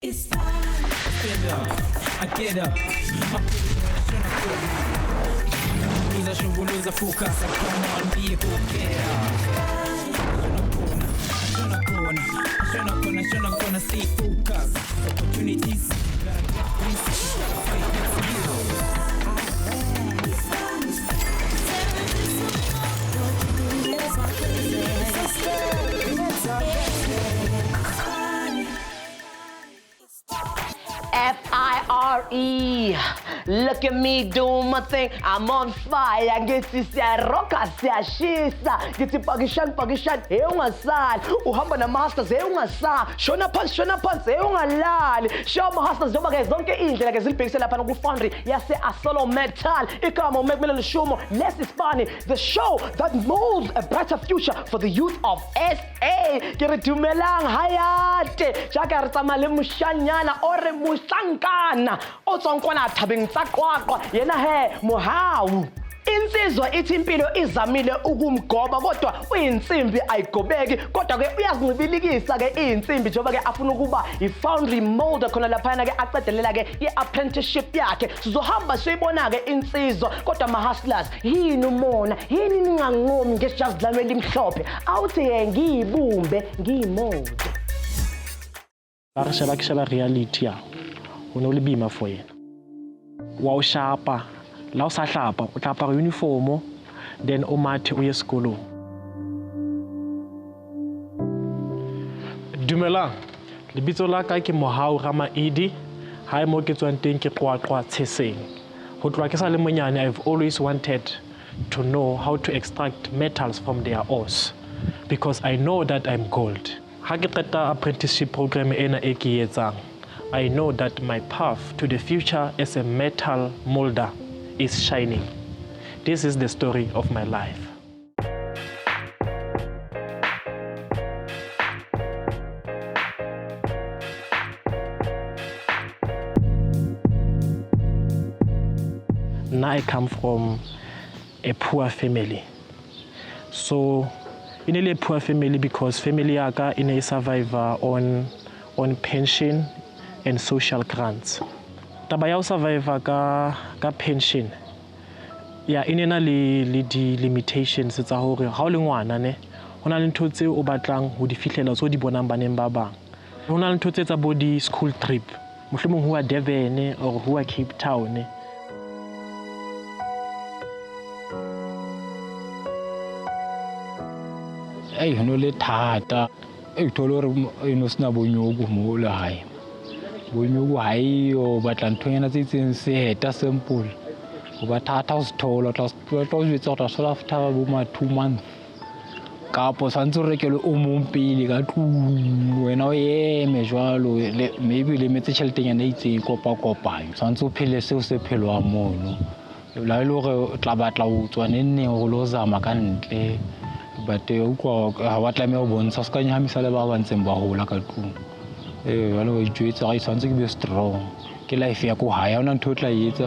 It's fine. I get up. Lose a focus. Come on, be a good I'm not gonna stay focused. Opportunities. F-I-R-E. Look at me do my thing. I'm on fire. Get this rocker, shisa. Get the pagishan. Hey, ungasal. Uhamba na masters. Hey, ungasal. Shona pants. Hey, ungalali. Show my hustlers. Don't forget. Don't get in. Like a pixel up and go Foundry. Yes, ArcelorMittal. Ikamo make me show less iSpani. The show that molds a brighter future for the youth of SA. Get it to melang hayate. Chaka tamale mushanyana ore musankana. Otsonkwana thabeng tsa qwaqwa yena he Mohau. Insizwa ithi impilo izamile ukumgoba kodwa uyinsimbi ayigobeki kodwa ke uyazincibilikisa ke insimbi njengoba ke afuna ukuba iFoundry Moulder khona lapha ke aqedelela ke iapprenticeship yakhe sizohamba siyibona ke insizwa kodwa ama hustlers yini umona yini ninganqomi ngesijazi lami elimhlophe awuthi ngiyibumbe ngiyimode Ba reality ya o no le bima for yena wa o shapa la o sa hlapa o tla apara uniform then o mathe o ye sekolong Dumelang lebitso la ka ke Mohau Ramaili ha mo ke tswang teng ke qwaqwa tsheseng ho tloha ke sa le monyane I've always wanted to know how to extract metals from their ores because I know that I'm gold ha ke qeta apprenticeship program ena e ke etsang I know that my path to the future as a metal molder is shining. This is the story of my life. Now I come from a poor family. So, in a poor family because family yaka in a survivor on pension and social grants. Taba ya survivor ka pension. Ya inena le di limitations tsa hore ha o le ngwana ne hona le ntho tse o batlang ho di fihlela tso di bonang baneng ba bang. Hona le ntho tse tsa body school trip. Mohlomong ho wa Durban or ho wa Cape Town. Hey, no le thata. E tholore eno sna bonyogo mo le hae. Bonyogo hae o batla nthonyana tse tseng se heta simple. O ba thata o se thola tla jwetsa tla sola after bo ma 2 months. Ka po santse re rekele o mong pele ka tlung wena o eme jwalo maybe le metse tšheltenyana itseng kopa santse o phele se o se phelwa mono. La ile gore tla batla o tswa nenne go lo zama ka ntle. But utlwa ha wa tlameha go bontsha se ka nyahamisa le ba bantseng ba hola ka tlung wala o itjwetsa ga isantse ke be strong ke life ya ko haya ona ntho tla etsa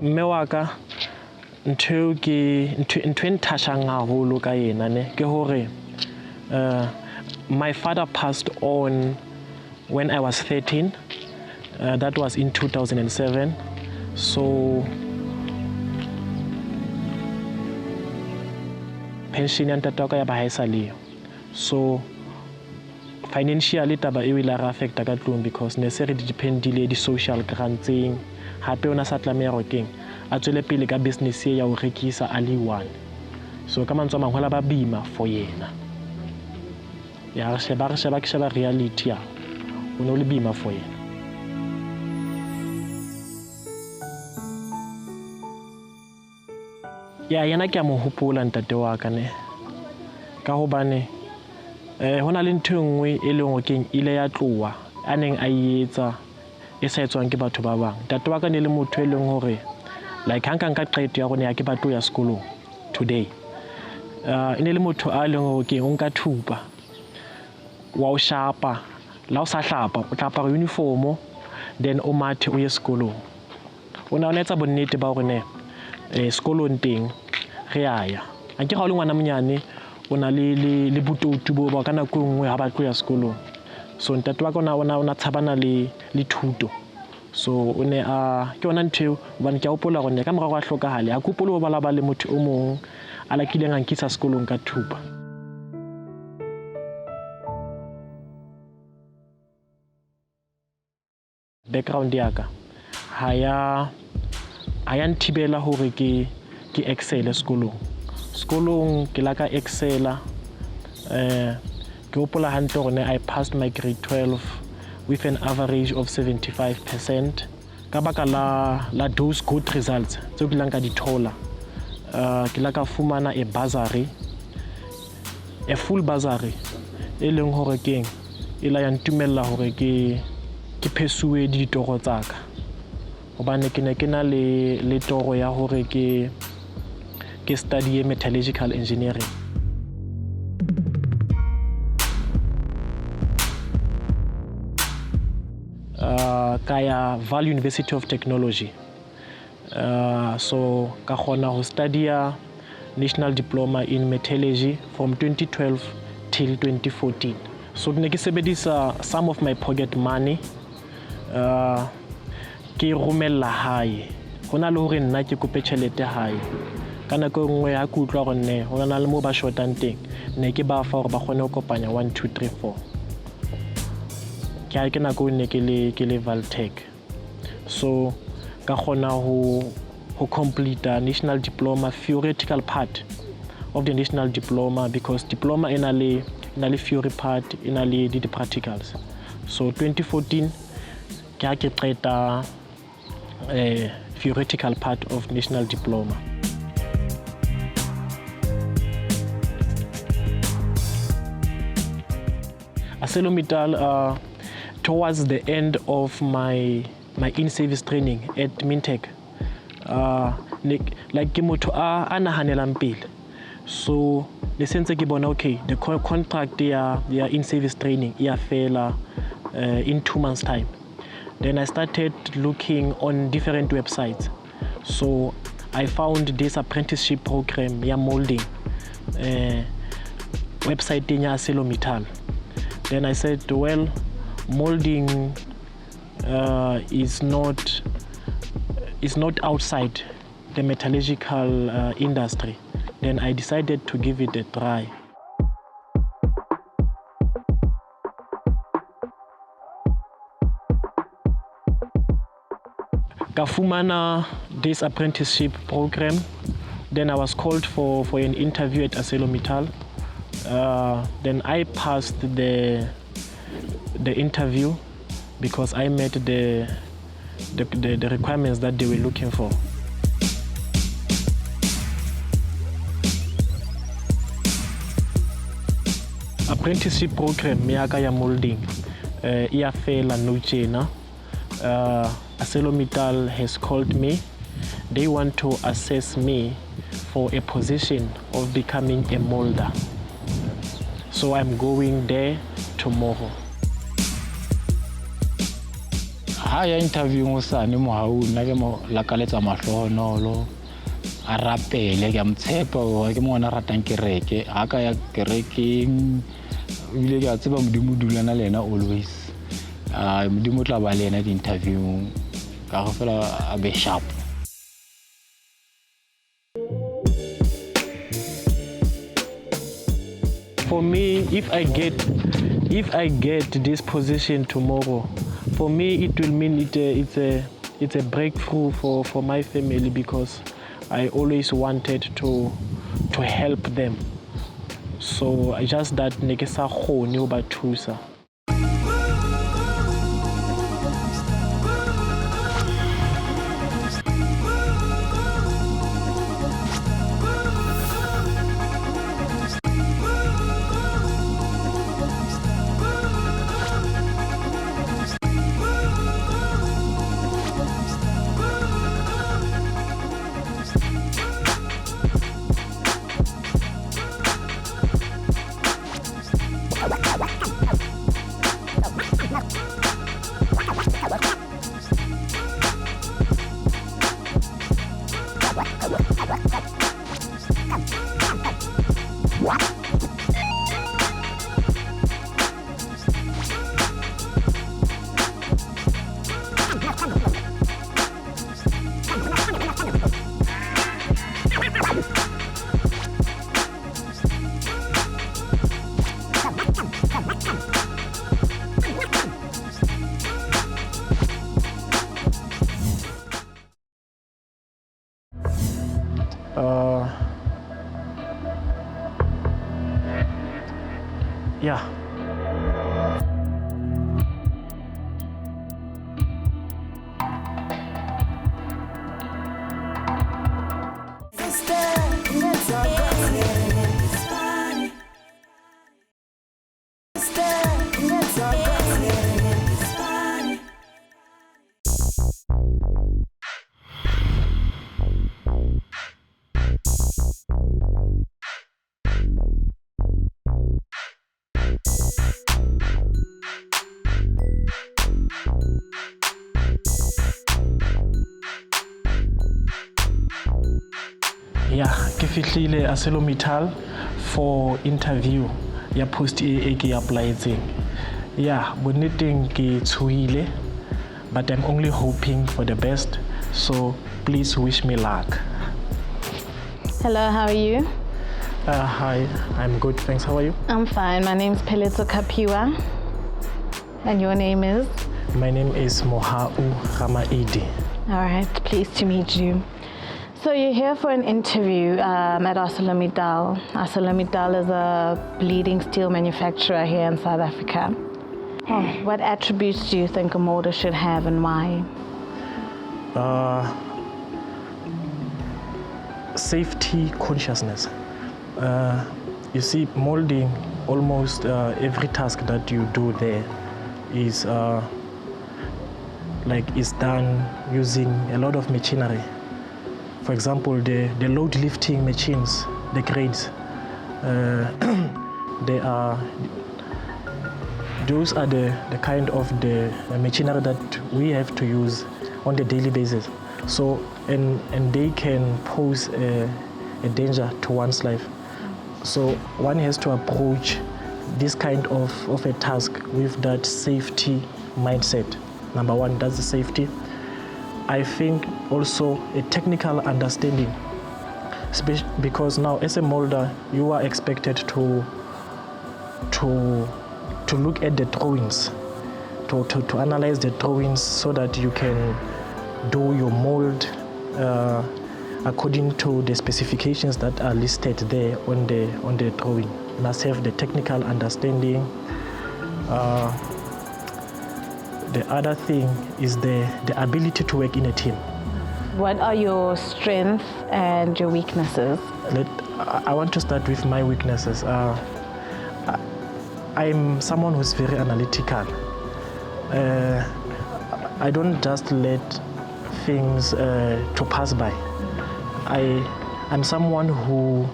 mme wa ka ntho nthashang haholo ka yena ne ke hore my father passed on when I was 13 that was in 2007 so pension ya ntata ka ya ba haisa leo so financially taba e wile ra affecta ka tlung because ne se re dependile di social grantsing hape ona sa tlameya go keng a tswele pele ka business ye ya go rekisa ali one so ka mantswe manghola ba bima for yena ya re sheba reality ya o no le bima for yena ya yena ke a mo hopola ntate wa ka ne ka hobane hona le ntho engwe e leng okeng ile ya tloa a neng a etsa e sa etswang ke batho ba bang ntate wa ka ne le motho e leng hore like hanka nka qeto ya rona ya ke batlo ya sekolong today ene le motho a leng hore ke nka thupa wa o shapa la o sa hlapa o tla apara uniform then o mathe o ye sekolong ona o netsa bonnete ba hore ne sekolong teng re aya a ke ga o le ngwana monyane o na le botoutu bo ba ka nako nngwe ha ba tlo ya sekolong. So ntate wa ka ona tshabana le thuto. So o ne ke ona ntho hobane ke a hopola gore ka morago a hlokahale a kopole ho bala le motho o mong a lakileng a nkisa sekolong ka thupa. Background ya ka ha ya nthibela hore ke excel sekolong ke la ka excela ke hopola hantle gore I passed my grade 12 with an average of 75% ka baka la those good results tseo ke lang ka di thola. Ke la ka fumana a bursary, a full bursary e leng hore keng e la ya ntumella hore ke phesue ditoro tsa ka hobane ke ne ke na le toro ya hore ke study metallurgical engineering. Kaya Vaal University of Technology. So ka khona ho study national diploma in metallurgy from 2012 till 2014. So ke ne ke sebedisa some of my pocket money ke romella hae hona le hore nna ke kope tšhelete hae ka nako nngwe ha ke utlwa gore ne ho na le mo ba shotang teng ne ke ba fa gore ba kgone ho kopanya 1 2 3 4 ke nako ne ke le Valtech. So ka khona ho complete a national diploma theoretical part of the national diploma because diploma ina le theory part ina le di practicals. So 2014 ke qeta theoretical part of national diploma. ArcelorMittal towards the end of my in-service training at Mintech like ke motho a nahanelang pele. So le sentse ke bona okay the contract ya in-service training ya fela in 2 months time. Then I started looking on different websites. So I found this apprenticeship program ya molding website ya ArcelorMittal. Then I said, well, molding is not outside the metallurgical industry. Then I decided to give it a try. Kafumana this apprenticeship program. Then I was called for an interview at ArcelorMittal. Then I passed the interview because I met the requirements that they were looking for. Apprenticeship program ya ka ya molding ia fela no tjena. ArcelorMittal has called me. They want to assess me for a position of becoming a molder. So I'm going there tomorrow. Ya interview ngosane Mohau nna ke mo lakaletsa mahlohonolo a rapele ke mtshepa o ke mona ratang kereke ha ka ya kerekeng ile ke tseba modimo dulana le ena always modimo tla ba le ena di interview ka go fela a be sharp. For me, if I get this position tomorrow, for me it will mean it's a breakthrough for my family because I always wanted to help them. So I just that ne ke sa kgone ho ba thusa. Yeah. Yeah, ke fihlile ArcelorMittal for interview ya post e ke applyetseng. Yeah, bonneteng ke tshohile, but I'm only hoping for the best. So please wish me luck. Hello, how are you? Hi, I'm good, thanks. How are you? I'm fine. My name's Peletso Kapiwa. And your name is? My name is Mohau Ramaili. All right, pleased to meet you. So you're here for an interview at ArcelorMittal. ArcelorMittal is a leading steel manufacturer here in South Africa. What attributes do you think a molder should have and why? Safety consciousness. You see, molding, almost every task that you do there is is done using a lot of machinery. For example, the load lifting machines, the cranes, those are the kind of the machinery that we have to use on the daily basis. So, and they can pose a danger to one's life. So one has to approach this kind of a task with that safety mindset. Number one, that's the safety. I think also a technical understanding, because now as a molder, you are expected to look at the drawings, to analyze the drawings so that you can do your mold according to the specifications that are listed there on the drawing. You must have the technical understanding. The other thing is the ability to work in a team. What are your strengths and your weaknesses? I want to start with my weaknesses. I'm someone who's very analytical. I don't just let things to pass by. I'm someone who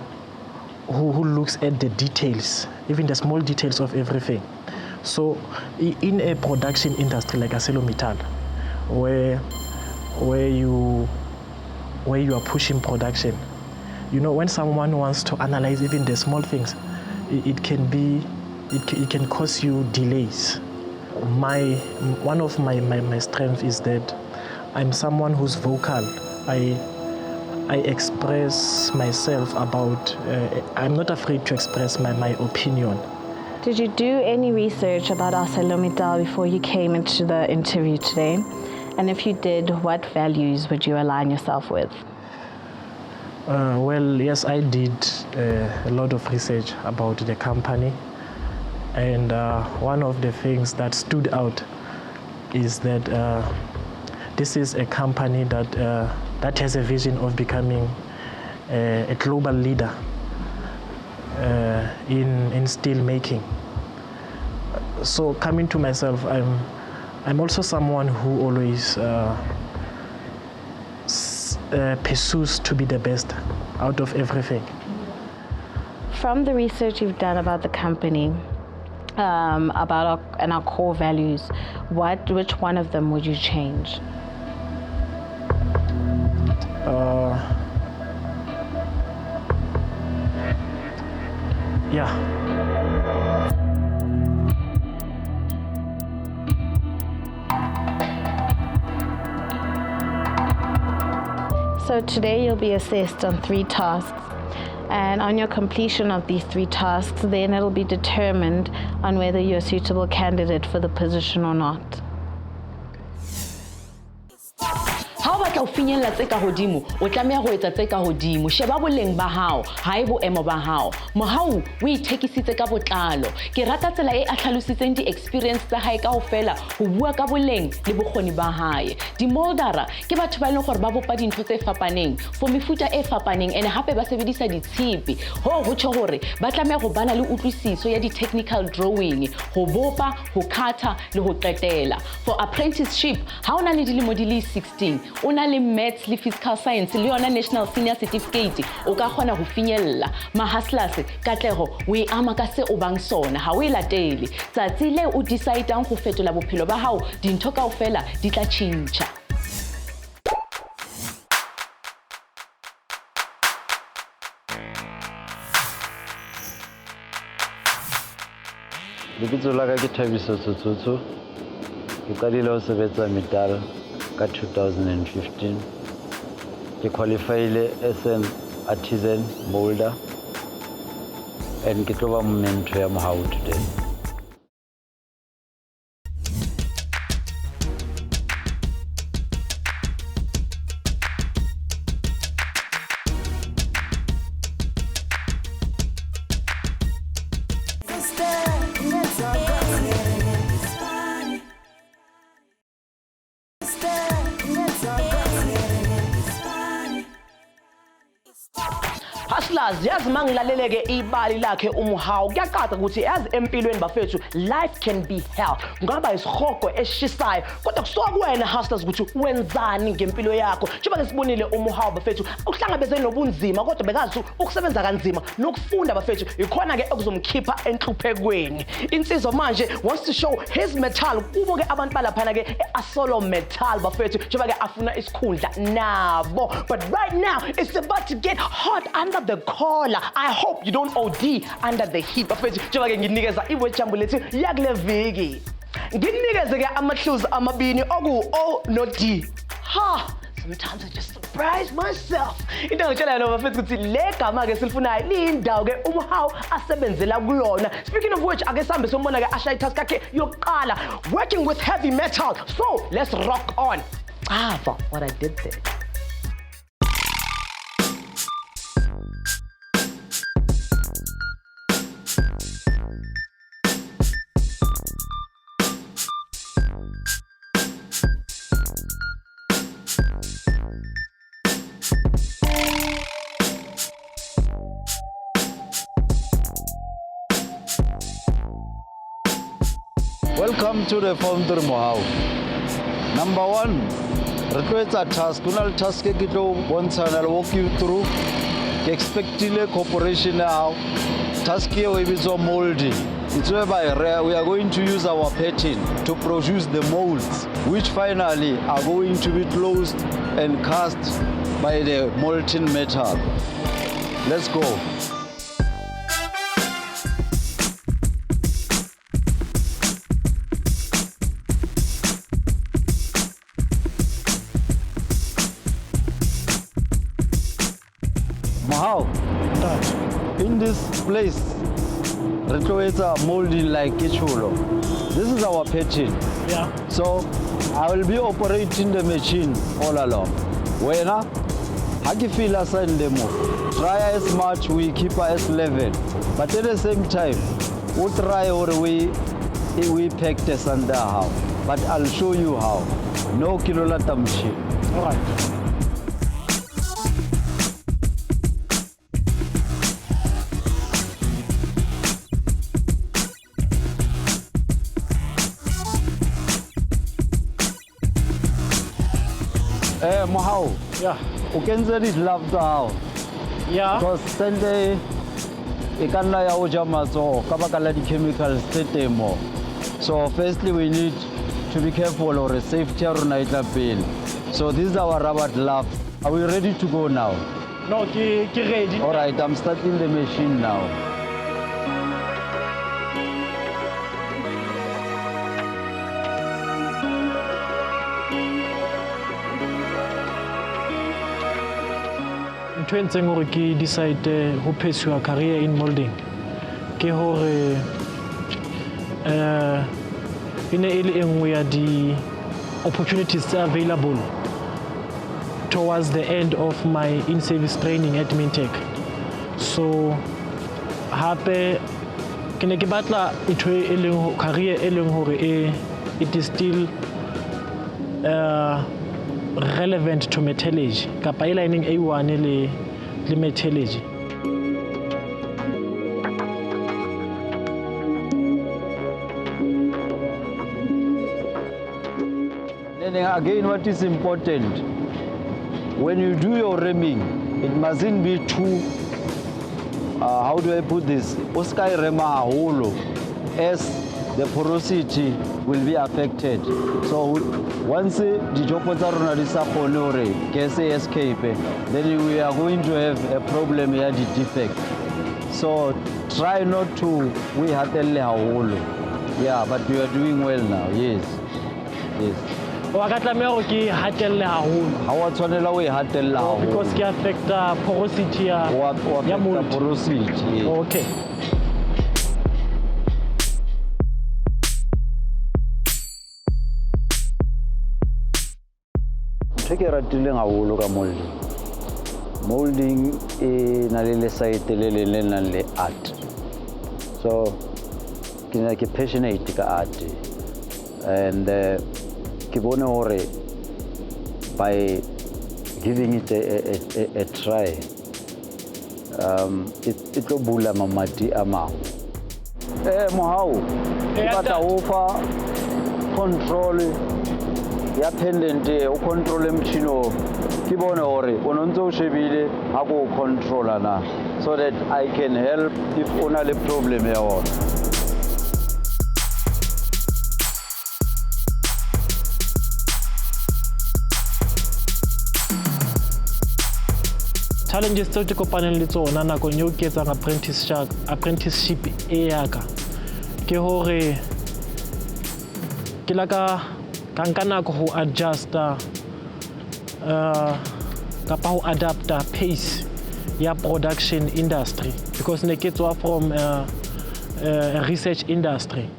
looks at the details, even the small details of everything. So in a production industry like ArcelorMittal, where you are pushing production, you know, when someone wants to analyze even the small things, it can cause you delays. One of my strengths is that I'm someone who's vocal. I express myself about, I'm not afraid to express my opinion. Did you do any research about ArcelorMittal before you came into the interview today? And if you did, what values would you align yourself with? Well, yes, I did a lot of research about the company. And one of the things that stood out is that this is a company that has a vision of becoming a global leader in steel making. So coming to myself, I'm also someone who always pursues to be the best out of everything. From the research you've done about the company, about our core values, which one of them would you change? Yeah. So today you'll be assessed on 3 tasks, and on your completion of these 3 tasks, then it'll be determined on whether you're a suitable candidate for the position or not. How about batla ho finyella tse ka hodimo o tlameha go etsa tse ka hodimo sheba boleng ba hao ha e boemo ba hao Mohau o ithekisitse ka botlalo ke rata tsela e a tlhalositseng di-experience tsa hae kaofela ho bua ka boleng le bokgoni ba hae di-moldera ke batho ba leng gore ba bopa dintho tse fapaneng for mefuta e fapaneng ene hape ba sebedisa ditshipi ho tsho gore ba tlameha go bana le utlwisiso ya di-technical drawing go bopa go khatha le go qetela for apprenticeship ha ona le dilemo di le 16 ona le maths le physical science le yona national senior certificate o ka kgona go finyella ma hustlers katlego o e ama ka se o bang sona ha o e latele tsatsi le o decideang go fetola bophelo ba hao dintho kaofela di tla tšhintšha Lebitso la ka ke Thabiso Tsotsotso ke qadile ho sebetsa Mittal ka 2015 ke qualified as an artisan molder and ke tlo ba mentor ya Mohau today. Hustlers yazi mangilaleleke ibali lakhe uMohau kuyaqada ukuthi yazi empilweni bafethu life can be hell ngaba isihogo eshisayo kodwa kusuka kuwena hustlers ukuthi wenzani ngempilo yakho njengoba sibonile uMohau bafethu uhlangabezene nobunzima kodwa bekazi ukusebenza kanzima nokufunda bafethu ikhona ke ekuzomkhipha enhluphekweni insizwa manje wants to show his metal kubo ke abantu balaphana ke ArcelorMittal bafethu njengoba ke afuna isikhundla nabo but right now it's about to get hot under the collar. I hope you don't OD under the heat. Bafethu njengoba ke nginikeza iwejambu lethu yakule viki. Nginikeze ke amahluzi amabini oku O no D. Ha, sometimes I just surprise myself. Into ngitshela yona bafethu ukuthi le gama ke silifunayo lindawo ke uMohau asebenzela kulona. Speaking of which ake sambe sombona ke ashaya task yakhe yokuqala working with heavy metal. So, let's rock on. What I did there. Welcome to the Foundry Mohau. Number 1, request a task. Kunal task ke tlo bontsha na walk you through. Ke expectile corporation now. Task here we is molding. It's whereby we are going to use our pattern to produce the molds, which finally are going to be closed and cast by the molten metal. Let's go. Mohau, in this place, retro molding like Kichulo. This is our pattern. Yeah. So I will be operating the machine all along. When I feel assign demo, try as much we keep as level, but at the same time, we'll try or we pack the under how. But I'll show you how. No kilolata machine. All right. Mohau, Yeah. you can say this love how. Yeah. Because Sunday, you can lie out so the chemicals more. So firstly, we need to be careful or a safety or night bill. So this is our rubber glove. Are we ready to go now? No, get ready. All right, I'm starting the machine now. Ntho e ntseng hore ke decide ho pursue a career in molding ke hore ine e le engwe ya di opportunities tse available towards the end of my in-service training at Mintech. So hape ke ne ke batla career e leng hore it is still relevant to metallurgy kapa e lining A1 le metallurgy. And again, what is important, when you do your ramming, it mustn't be too, how do I put this, Oskai rema haholo, as the porosity will be affected. So once the jopotarona disappointed, gas escape, then we are going to have a problem here, the defect. So try not to, we have to haholo. Yeah, but you are doing well now, yes, yes. Because it affects the porosity ya mold. Porosity. Okay. Take a rattling a wool of molding. Molding in a little site, le art. So, I'm passionate about art. And by giving it a try, it will bula mamati amount. Mohau, but offer control, ya pendant, control machine, kibone ore, ononzo shebile, hago controller na, so that I can help if only problem here. Challenges tseo ke kopaneng le tsona nakong eo ke etsang apprenticeship e yaka ke hore ke la ka nka nako ho adjusta kapa ho adapta pace ya production industry because ne ke tswa from a research industry.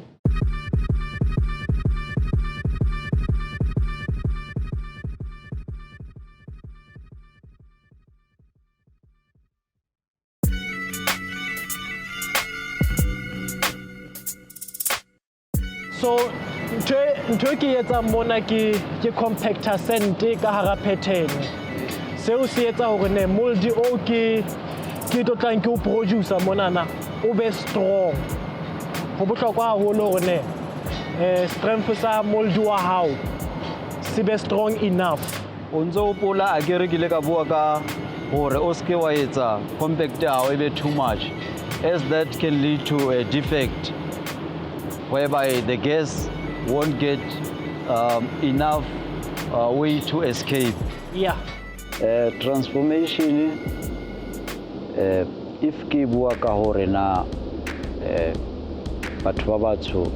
So ntho ke etsa mona ke compactor sand ka hara pattern. Seo se etsa hore ne mold o ke tlo tlang ke o producer mona na o be strong. Ho bohlokwa haholo hore ne strength sa mold wa hao se be strong enough. Onzo pola a ke rekile ka bua ka hore o ske wa etsa compactor hao e be too much, as that can lead to a defect whereby the gas won't get enough way to escape. Yeah. Transformation, if ke bua ka hore na batho ba batsho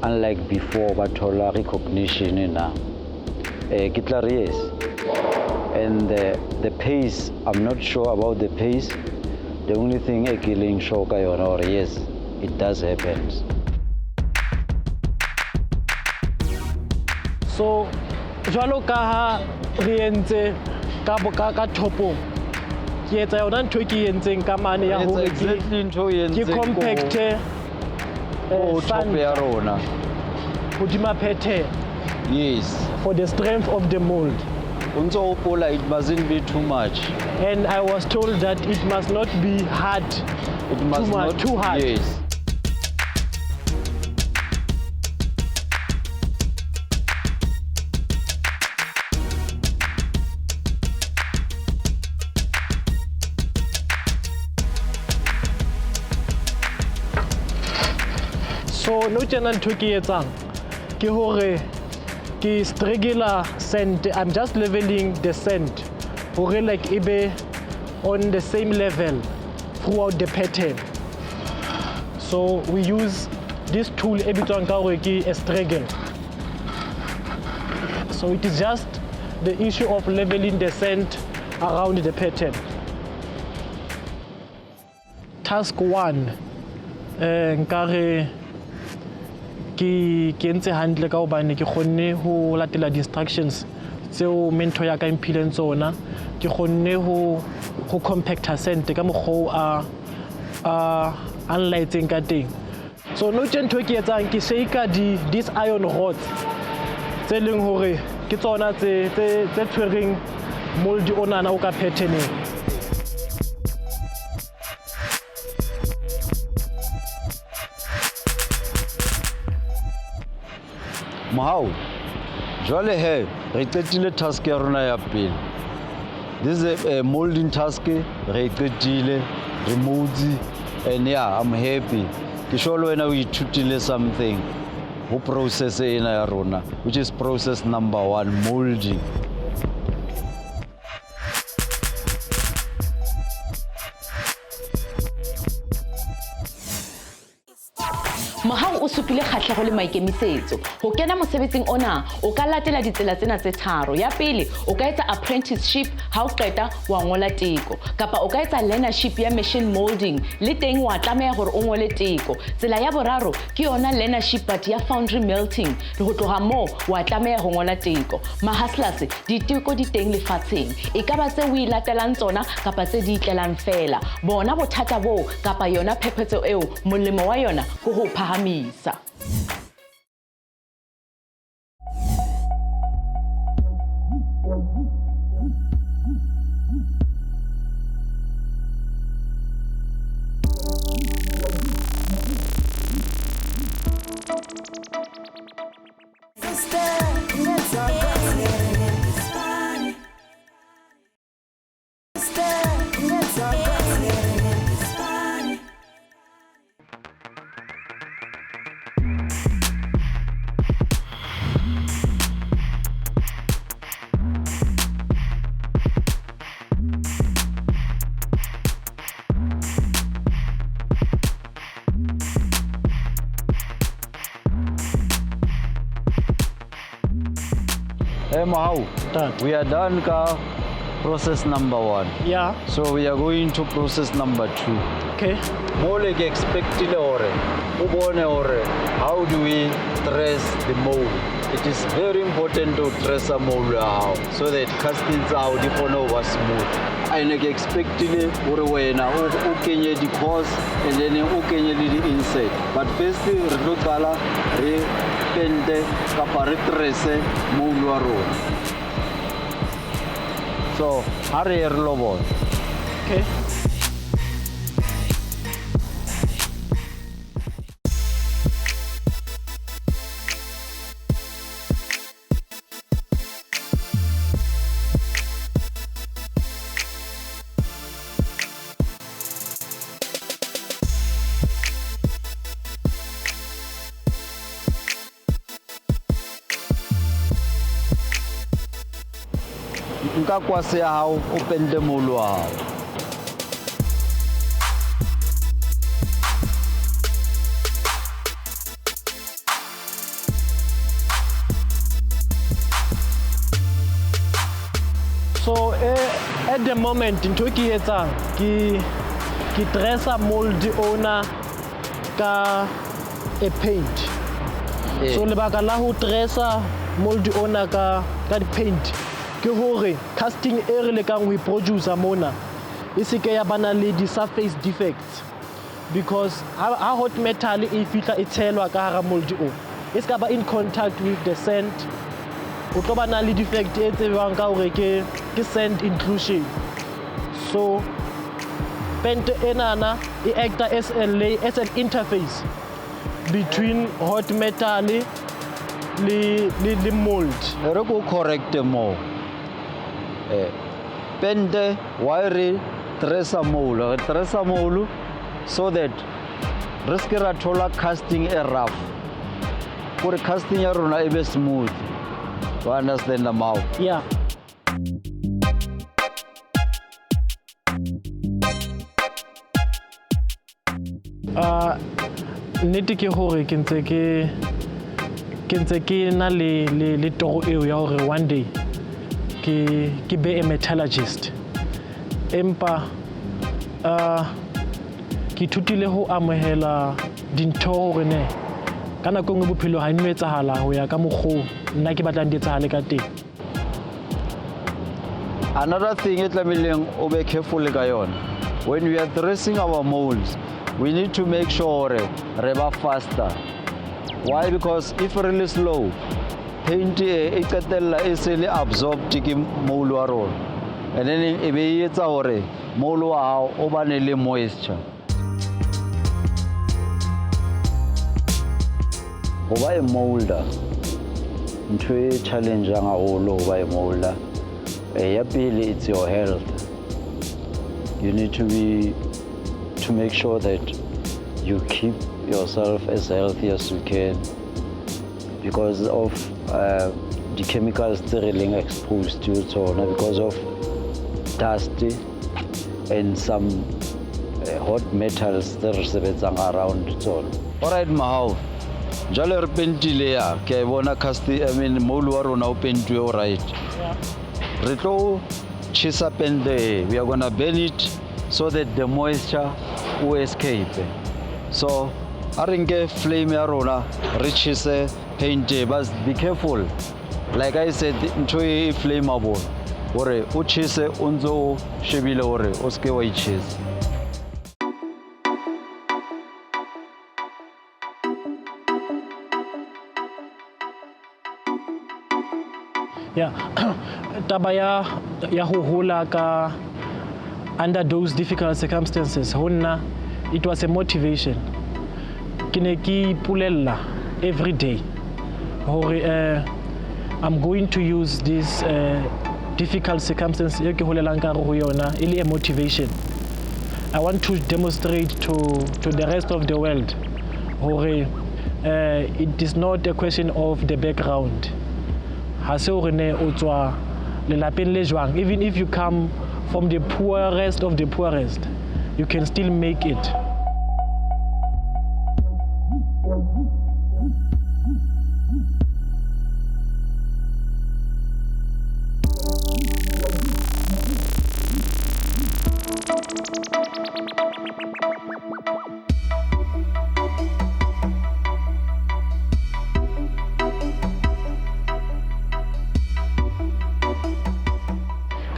unlike before ba thola recognition na ke tla re yes, and the pace, I'm not sure about the pace. The only thing I killing sure ka yona or yes, it does happen. So jwalo ka ha re entse ka topo ke etsa yona ntho ke entseng ka mane ya hore ke compacte top ya rona hodima pattern. Yes, for the strength of the mold. Unso opola, it mustn't be too much. And I was told that it must not be hard. It must not too hard. Yes. So no tjena ntho ke etsang ke hore ke strigula sand. I'm just leveling the sand hore like ebe on the same level throughout the pattern. So we use this tool e bitswang ka hore ke a striggle. So it is just the issue of leveling the sand around the pattern. Task 1 nkare ke entse hantle ka hobane ke kgonne ho latela instructions tseo mentor ya ka imphileng tsona ke kgonne ho compacta sente ka mokgwa a unlighting ka teng. So no ntho ke etsang ke shake these iron rods tse leng hore ke tsona tse tshwereng mold onana o ka patterneng. Mohau, jwale he, re qetile task ya rona ya pele. This is a molding task, re qetile, re moldzi, and yeah, I'm happy. Ke sure wena o ithutile something ho process ena ya rona, which is process number 1, molding. Mohau o supile kgatlhego le maikemisetso ho kena mosebetsing ona o ka latela ditsela tsena tse tharo. Ya pele o ka etsa apprenticeship ha o qeta wa ngola teko, kapa o ka etsa learnership ya machine molding le teng wa tlameha hore o ngole teko. Tsela ya boraro ke yona learnership but ya foundry melting, le ho tloha moo wa tlameha ho ngola teko. Mahustlers diteko di teng lefatsheng, e ka ba tse o ilatelang tsona kapa tse di itlelang fela. Bona bothata bo kapa yona phephetso eo molemo wa yona go ho phahamisa. Hey Mohau, we are done ka process number 1. Yeah. So we are going to process number 2. Okay. Mole ke expectile hore o bone hore how do we dress the mold. It is very important to dress a mold so that castings out di kgone ho ba smooth. I ne ke expectile hore wena o kenye di course and then o kenye le di inside. But first re tlo qala re pente kapa re dresse mold wa rona. So, hare re lo bona. Okay. Nka kwase ya hao o pente mold wa hao. So at the moment ntho ke etsang ke dressa mold ona ka a paint. So lebaka la ho dressa mold ona ka di paint ke hore casting e re lekang ho producer mona e se ke ya bana le di surface defects, because ha hot metal e fitla e tshelwa ka hara mold o e ska ba in contact with the sand, o tlo bana le defect e tsebang ka hore ke sand inclusion. So paint enana e acta as an interface between hot metal le mold. Re go correct mo. Pente wire dressa mold so that re se ra thola casting e rough, gore casting ya rona e be smooth. You understand the mouth? Yeah. Nnete ke hore ke ntse ke na le toro eo ya hore one day ke be a metallurgist, empa ke ithutile ho amohela dintho hore ne ka nako nngwe bophelo ha nne etsahala ho ya ka mokgwa nna ke batlang di etsahale ka teng. Another thing e tlamehileng o be careful ka yona. When we are dressing our molds, we need to make sure re ba faster. Why? Because if really slow, paint e qetella e se le absorbed ke mold wa rona. And then e be etsa hore mold wa hao o ba ne le moisture. Ho ba e molder, ntho e challenge-ang haholo ho ba e molder. Ya pele, it's your health. You need to make sure that you keep yourself as healthy as you can because of the chemicals that are being exposed to it, because of dust and some hot metals that are sebetsang around it. All right, Mohau. Jale re pentile ya ke bona mold wa rona o pentwe all right. Re tlo chisa pente. We are going to burn it so that the moisture will escape. So aringe flame ya rona re chise paint, but be careful. Like I said, ntho e flammable. Ore o chise unzo shebile ore o ske wa ichise. Yeah, taba ya ho hola ka under those difficult circumstances. Honna, it was a motivation. Ke ne ke ipolella every day. Hore I'm going to use this difficult circumstances e ke holelang ka ho yona e le a motivation. I want to demonstrate to the rest of the world hore it is not a question of the background. Even if you come from the poorest of the poorest, you can still make it.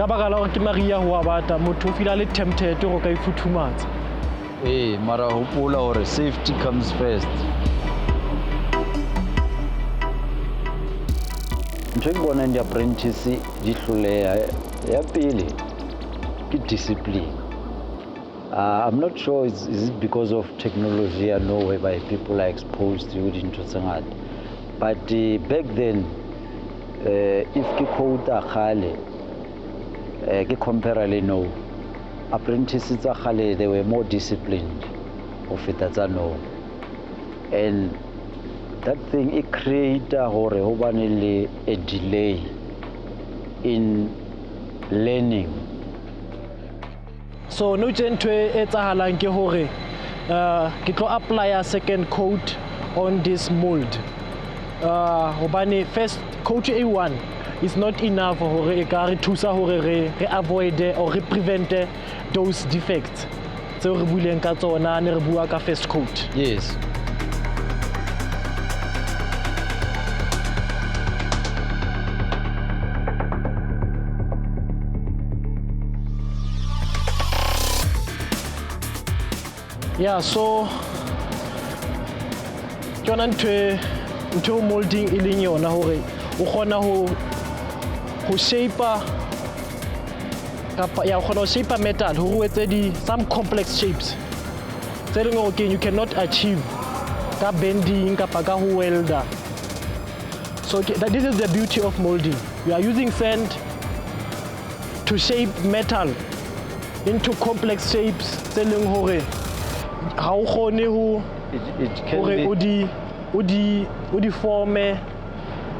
Ka baka la hore ke Maria ho abata motho o fila le tempted go ka ifuthumatsa. Mara hopola hore safety comes first. Ntho ke bona ndi apprentice di hloleha ya pele ke discipline. I'm not sure is it because of technology, I know whereby people are exposed to it into Tsangat. But back then, if ke quota khale ke comparably no, apprentices tsa khale they were more disciplined ho feta tsa no, and that thing it create hore ho bane le a delay in learning. So no ntwe e tsahalang ke hore ke tlo apply a second coat on this mold. Hobane first coat A1 is not enough hore e ka re thusa hore re avoid or re prevent those defects. So re buileng ka tsona ne re bua ka first coat. Yes. Yeah, so jona ntwe molding e leng yona hore o kgona ho shape kapa ya kgona ho shape metal ho etse some complex shapes tse leng hore you cannot achieve ka bending kapa ka ho welder. So this is the beauty of molding. You are using sand to shape metal into complex shapes tse leng hore ha o kgone ho hore o di forme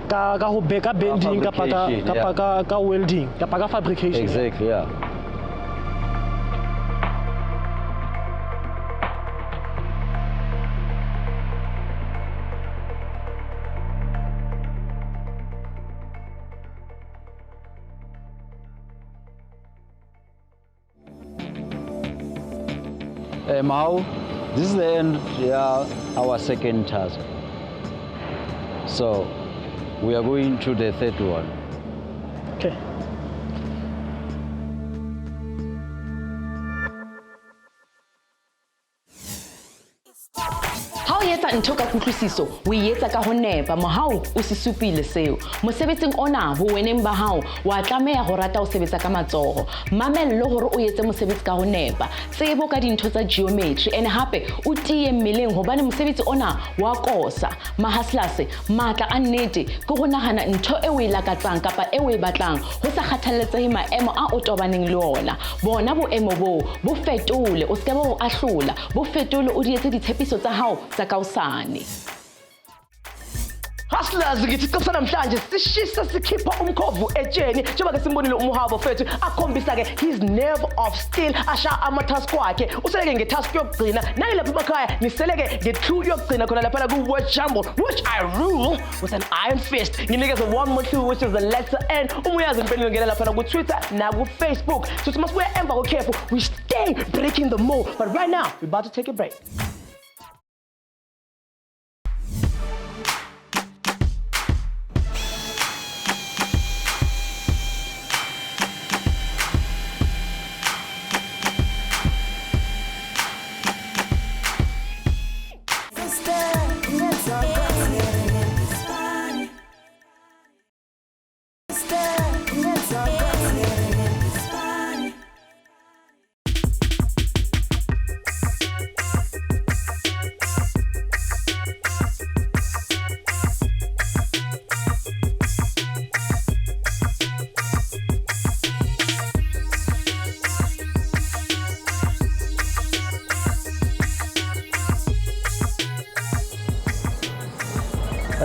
ka ho beka bending kapa ka welding kapa ka fabrication. Exactly, yeah. Mohau, this is the end, our second task. So we are going to the third one. Okay. etsa ntho ka kutlwisiso o e etsa ka ho nepa. Mohau o se supile seo. Mosebetsing ona boweneng ba hao wa tlameha ho rata ho sebetsa ka matsoho. Mamello hore o etse mosebetsi ka ho nepa. Tsebo ka dintho tsa geometry and hape o tiye mmeleng hobane mosebetsi ona wa kosa. Mahaslas matla a nnete ke go nagana ntho e o e lakatsang kapa e o e batlang ho sa kgathaletsehe maemo a o tobaneng le ona. Bona boemo bo fetole o ska bo ahlola bo fetole o di etse ditshepiso tsa hao tsa kaosane. Hustlers ngithi ixesha namhlanje sishisa sikhipha umkhovu etsheni njengoba ke simbonile umhabo fethu akhombisa ke his nerve of steel asha ama-task wakhe useleke nge-task yokugcina nayilapha emakhaya niseleke nge-clue yokugcina khona lapha ku-word jumble which I rule with an iron fist. Nginikeza one more clue which is the letter N. Umuyazi impela ngena lapha ku-Twitter naku-Facebook. So must we ember go careful. We stay breaking the mold. But right now we're about to take a break.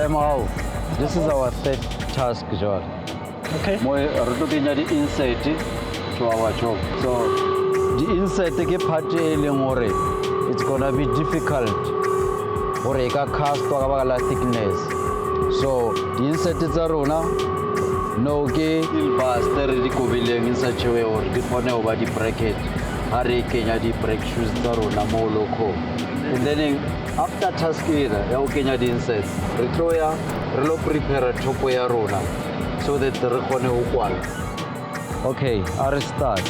Mohau, this is our third task, Joel. Okay. We're looking at the insert to our job. So the insert ke part it's gonna be difficult for a cast or thickness. So the insert is a no ke ilbaster di kobileng in such a way or the corner over the bracket. Hari Kenya di brake shoes zarona mo loco. And then after task ya Kenya di insert re tloya re lo prepare topo ya rona so that re kgone ho kwala. Okay, I'll start.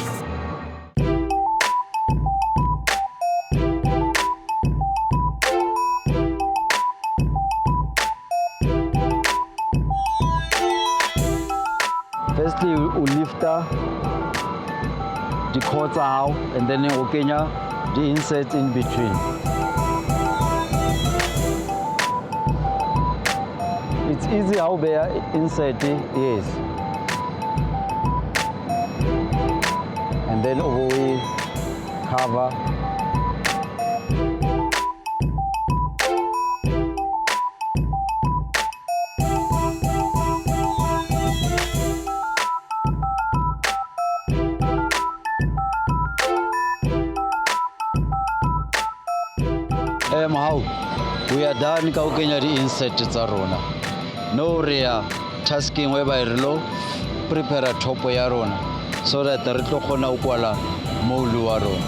Firstly, we lift the cords out and then we Kenya the insert in between. It's easy how they are insert yes. And then we cover. Mohau, we are done ka Kenya di insert tsa rona. No rea tasking whereby re lo prepare topo ya rona so that re tlo kgona ho kwala mold wa rona.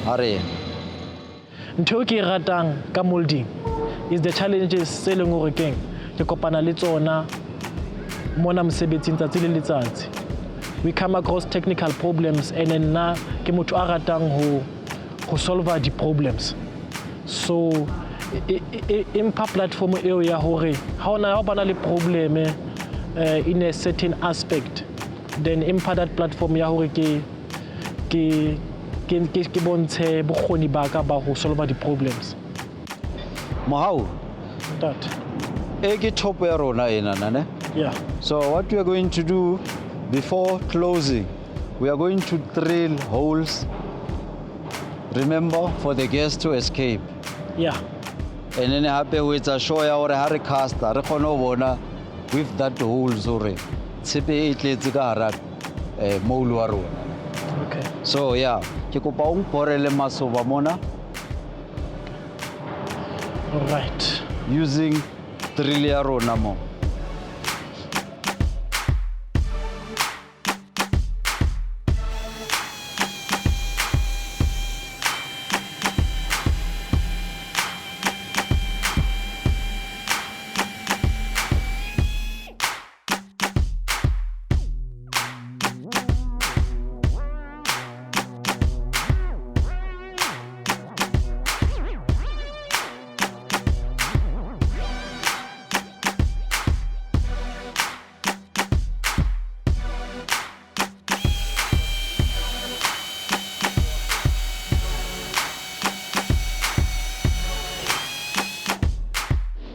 Are ntho ke ratang ka molding is the challenges se leng hore keng ke kopana le tsona mona mosebetsing tsatsi le letsatsi. We come across technical problems and then na ke motho a ratang ho solve the problems. So impa platform eo ya hore ha ona bana le problem in a certain aspect, then impa that platform ya hore ke bontshe bokgoni ba ka ba ho solve the problems. Mohau, That. ke top ya rona ena ne? Yeah. So what we are going to do before closing, we are going to drill holes. Remember, for the guests to escape. Yeah. And then happy with a show or a hurry cast, a recono with that holes or Sipe it gara Moulder. Okay. So yeah, Kikopaung porele masova mona All right. using Trilliaro Namo.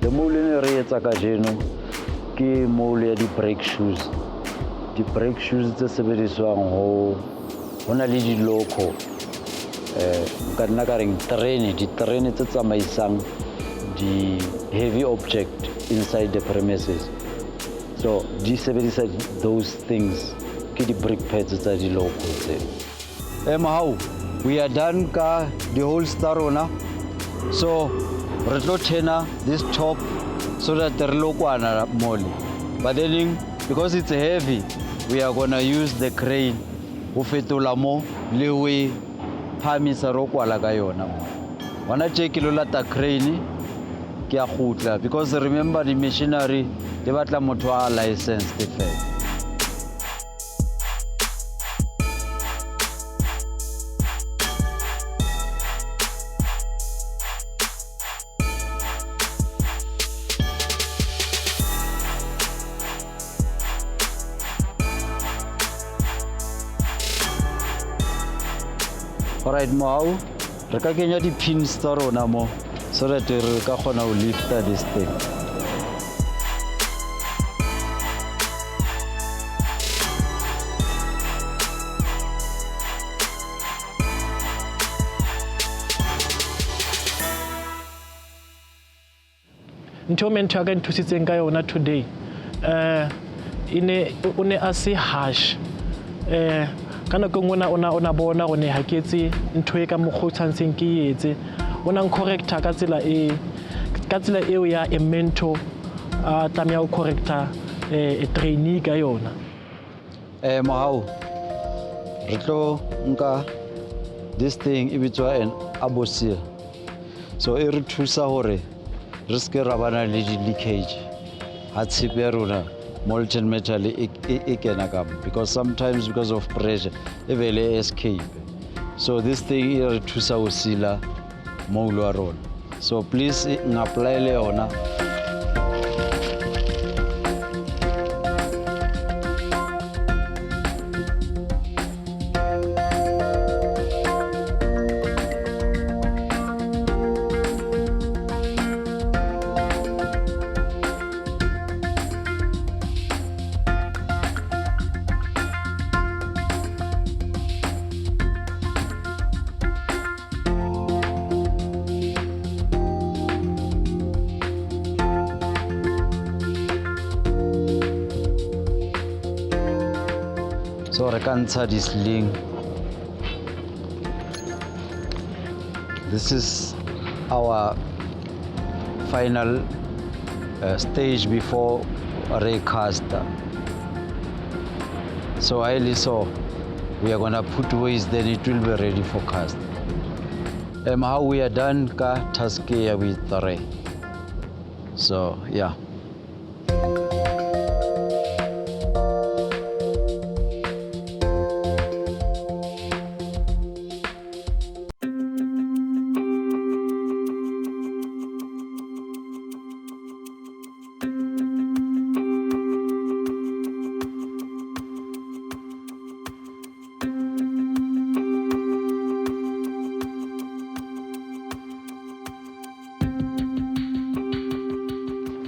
The moule re etsa ka jeno ke moule ya di-brake shoes. Di-brake shoes tse sebediswang ho na le di-loco ka nna ka reng diterene tse tsamaisang di-heavy object inside the premises. So di sebedisa those things ke di-brake pads tsa di-loco tse. Mohau, we are done ka di-holes tsa rona. So re tlo tena this top so that re lo kwana mole. But then because it's heavy, we are gonna use the crane ho fetola mo le we phamisa ro kwala ka yona. Wana check lo lata crane ke a khutla because remember the machinery they batla motho a licensed fela. Alright, Mohau, re ka kenya di-pins tsa rona mo so that re ka kgona ho lifta this thing. ntho mento ya ka nthusitseng ka yona today o ne a se harsh ka nako ngwana ona bona go ne ha ke etse ntho e ka mokgotsantseng ke etse ona correcta ka tsela eo ya a mentor a tlamya go correcta e trainee ka yona. Mohau, re tlo nka this thing e bitswa an abosia, so e re thusa hore re ske ra bana le di-leakage ha tshepe ya rona molten metal e kena ka, because sometimes because of pressure e vele escape. So this thing e re thusa ho sila moule wa rona, so please ngapply le yona. So re ka ntsha di-sling. This is our final stage before recast. So we are gonna put ways, then it will be ready for cast. How we are done ka task ya with tare. So yeah.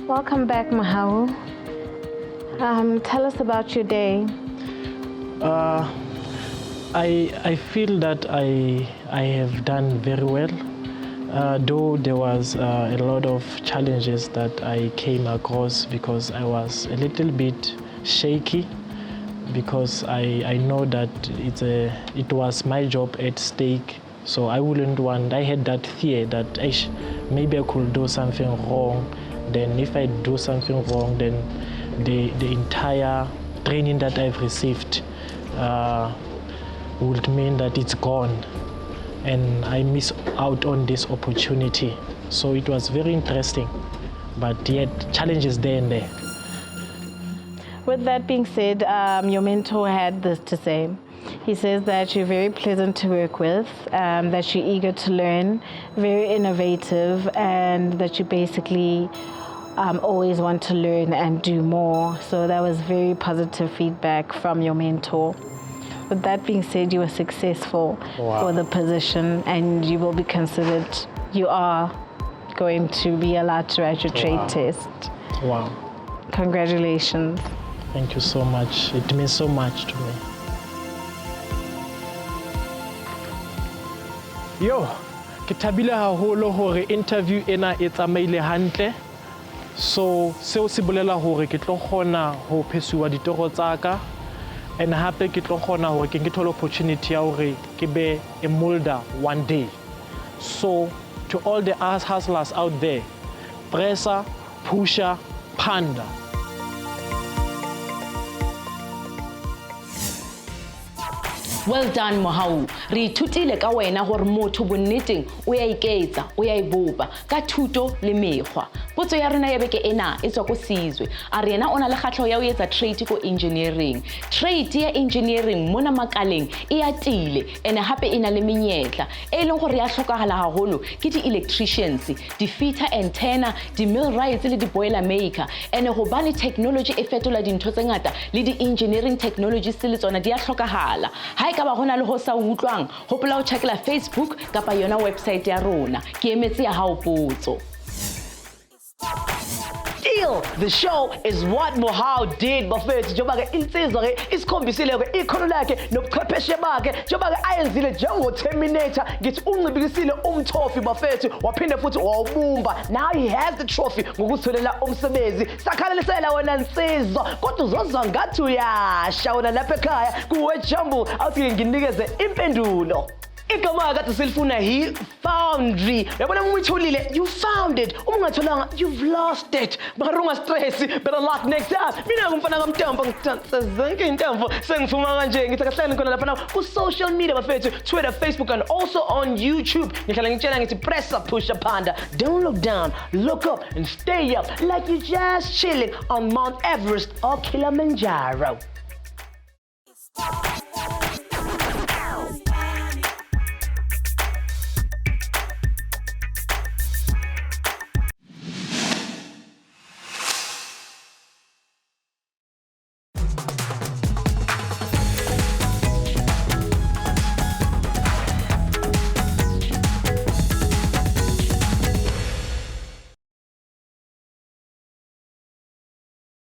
Welcome back, Mohau. Tell us about your day. I feel that I have done very well, though there was a lot of challenges that I came across because I was a little bit shaky, because I know that it was my job at stake. So I had that fear that maybe I could do something wrong. Then if I do something wrong, then the entire training that I've received would mean that it's gone and I miss out on this opportunity. So it was very interesting, but yet challenges there and there. With that being said, your mentor had this to say. He says that you're very pleasant to work with, that you're eager to learn, very innovative, and that you basically always want to learn and do more. So that was very positive feedback from your mentor. With that being said, you were successful for the position and you will be considered, you are going to be allowed to write your trade test. Wow. Congratulations. Thank you so much. It means so much to me. Yo, ke thabile haholo hore interview ena e tsamaile hantle. So seo se bolela hore ke tlo kgona ho phesuwa ditoro tsa ka, and hape ke tlo kgona hore ke thole opportunity ya hore ke be a Moulder one day. So to all the hustlers out there, pressa, pusha, panda. Well done, Mohau. Re ithutile ka wena hore motho bonneteng o ya iketsa, o ya ibopa ka thuto le mekgwa. Potso ya rena ya beke ena e tswa ko Sizwe. A re yena o na le kgatlho ya ho etsa trade ko engineering. Trade ya engineering mona makaleng e atile ene hape ena le menyetla. E leng gore ya hlokahala haholo ke di-electricians, di-fitter and turner, di-millwrights le di-boiler maker. Ene hobane technology e fetola dintho tse ngata le di-engineering technologies le tsona di a hlokahala. Ka ba hona le ho sa utlwang hopola o checkela Facebook kapa yona website ya rona ke emetse ya hao potso. The show is what Mohau did bafethu njengoba ke insizwa ke isikhombisile ke ikhono lakhe nobuchwepheshe bakhe njengoba ke ayenzile njengo Terminator ngithi uncibikisile umtrophy bafethu waphinde futhi wawubumba. Now he has the trophy ngokutholela umsebenzi. Sakhalelisela wena insizwa kodwa uzozwa ngathi uyasha wena lapha ekhaya kuwe Jumbo awuthi nginikeze impendulo. Igama kade silifuna hi Foundry. Yabona uma uyitholile you found it. Uma ungatholanga you've lost it. Barunga stress, better luck next time. Mina ngumfana kaMtambo ngithatha zonke intambo sengifuma kanje ngithi kahlale khona lapha ku social media bafethu Twitter, Facebook and also on YouTube. Ngihlala ngitshela ngithi press up push up panda. Don't look down, look up and stay up like you just chilling on Mount Everest or Kilimanjaro.